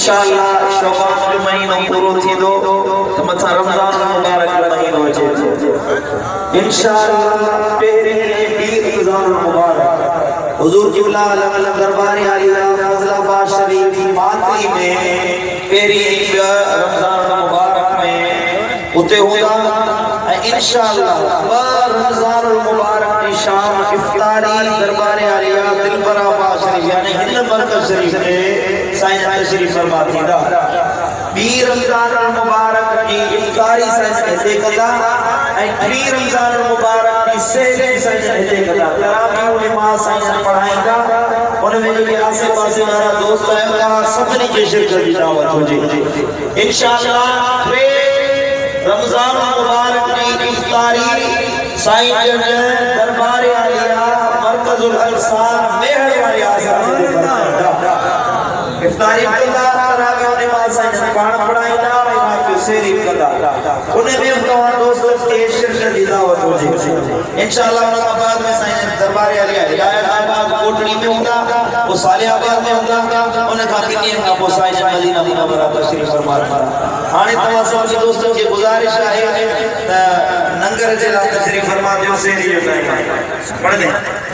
इंशाअल्लाह शौबान जो महीनो पूरो थींदो त मथा रमज़ान मुबारक जो महीनो अचे इंशाअल्लाह पहिरें ॾींहुं रमज़ान मुबारक हुजूर क़िबला अलम दरबार आलिया फज़लाबाद शरीफ मातरी में पहिरीं रमज़ान मुबारक में उते हूंदा इंशाअल्लाह रमज़ान मुबारक की शाम इफ्तारी दरबार आलिया दिलबराबाद शरीफ यानी हिंद मरकज़ शरीफ में साईं तशरीफ फरमा थींदा बी रमज़ान मुबारक की इफ्तारी साईं हिते कंदा ऐं टी रमज़ान मुबारक की सहरी साईं हिते कंदा तरावीह नमाज़ साईं पढ़ाईंदा उन में जेके आसे पासे वारा दोस्त आहिनि सभिनी खे शिरकत जी दावत हुजे इंशाअल्लाह रमज़ान मुबारक की इफ्तारी साईं दरबार आलिया मरकज़ुल अंसार मेहर वाली आज़ाद इफ्तारी कंदा तरावीह नमाज़ साईं पाण पढ़ाईंदा सहरी कंदा उन में तव्हां दोस्तन खे शिरकत जी दावत हुजे इंशाअल्लाह उन खां बाद में साईं दरबार आलिया हिदायताबाद कोटड़ी में हूंदा वो सालियाबाद में हूंदा उन खां किनी खां पोइ साईं मदीना मुनव्वरा तशरीफ फरमा हाणे तव्हां सभिनी दोस्तन खे गुज़ारिश आहे त लंगर जे लाइ तशरीफ फरमा ॾियो सहरी जो टाइम आहे पढ़ंदे